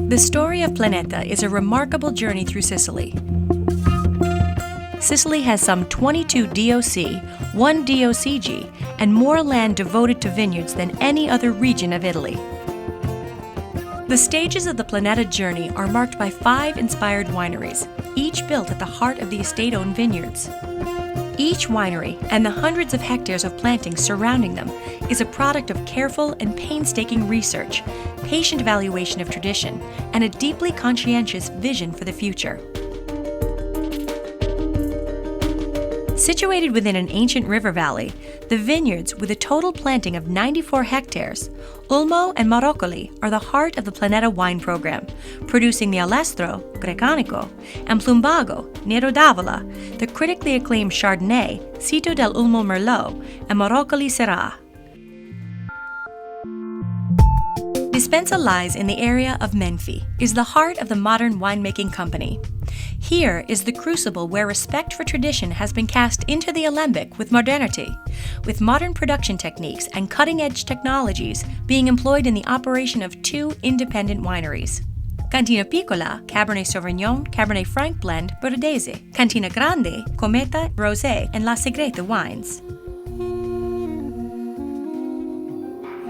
The story of Planeta is a remarkable journey through Sicily. Sicily has some 22 DOC, 1 DOCG, and more land devoted to vineyards than any other region of Italy. The stages of the Planeta journey are marked by 5 inspired wineries, each built at the heart of the estate-owned vineyards. Each winery, and the hundreds of hectares of plantings surrounding them, is a product of careful and painstaking research, patient evaluation of tradition, and a deeply conscientious vision for the future. Situated within an ancient river valley, the vineyards, with a total planting of 94 hectares, Ulmo and Maroccoli are the heart of the Planeta wine program, producing the Alestro, Grecanico, and Plumbago, Nero d'Avola, the critically acclaimed Chardonnay, Sito del Ulmo Merlot, and Maroccoli Syrah. Dispensa lies in the area of Menfi, is the heart of the modern winemaking company. Here is the crucible where respect for tradition has been cast into the alembic with modernity, with modern production techniques and cutting-edge technologies being employed in the operation of 2 independent wineries. Cantina Piccola, Cabernet Sauvignon, Cabernet Franc Blend, Bordese. Cantina Grande, Cometa, Rosé, and La Segreta wines.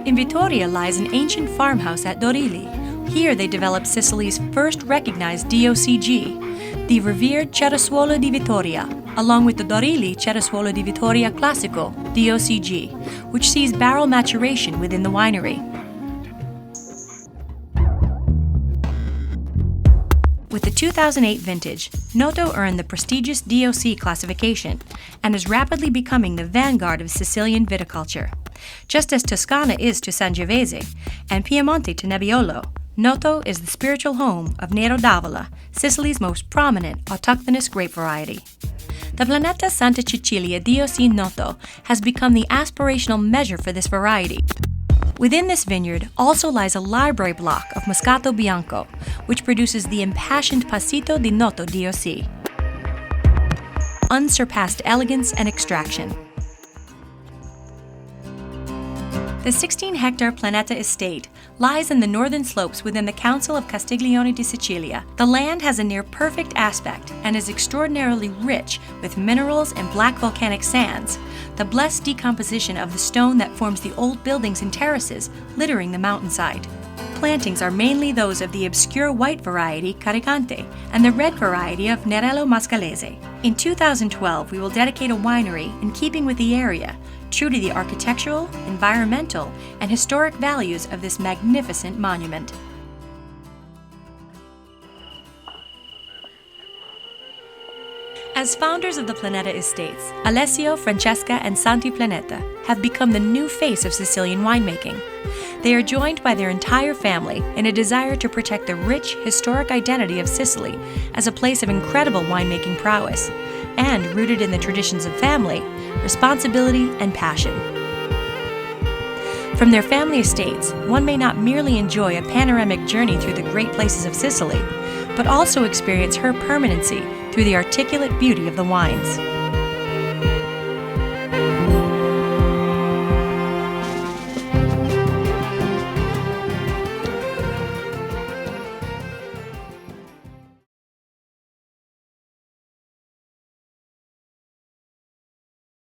In Vittoria lies an ancient farmhouse at Dorilli. Here they developed Sicily's first recognized DOCG, the revered Ceresuolo di Vittoria, along with the Dorilli Ceresuolo di Vittoria Classico, DOCG, which sees barrel maturation within the winery. With the 2008 vintage, Noto earned the prestigious DOC classification and is rapidly becoming the vanguard of Sicilian viticulture. Just as Toscana is to Sangiovese and Piemonte to Nebbiolo, Noto is the spiritual home of Nero d'Avola, Sicily's most prominent autochthonous grape variety. The Planeta Santa Cecilia DOC Noto has become the aspirational measure for this variety. Within this vineyard also lies a library block of Moscato Bianco, which produces the impassioned Passito di Noto DOC. Unsurpassed elegance and extraction. The 16-hectare Planeta estate lies in the northern slopes within the Council of Castiglione di Sicilia. The land has a near-perfect aspect and is extraordinarily rich with minerals and black volcanic sands, the blessed decomposition of the stone that forms the old buildings and terraces littering the mountainside. Plantings are mainly those of the obscure white variety Caricante and the red variety of Nerello Mascalese. In 2012, we will dedicate a winery in keeping with the area, true to the architectural, environmental, and historic values of this magnificent monument. As founders of the Planeta estates, Alessio, Francesca, and Santi Planeta have become the new face of Sicilian winemaking. They are joined by their entire family in a desire to protect the rich, historic identity of Sicily as a place of incredible winemaking prowess, and rooted in the traditions of family, responsibility, and passion. From their family estates, one may not merely enjoy a panoramic journey through the great places of Sicily, but also experience her permanency through the articulate beauty of the wines.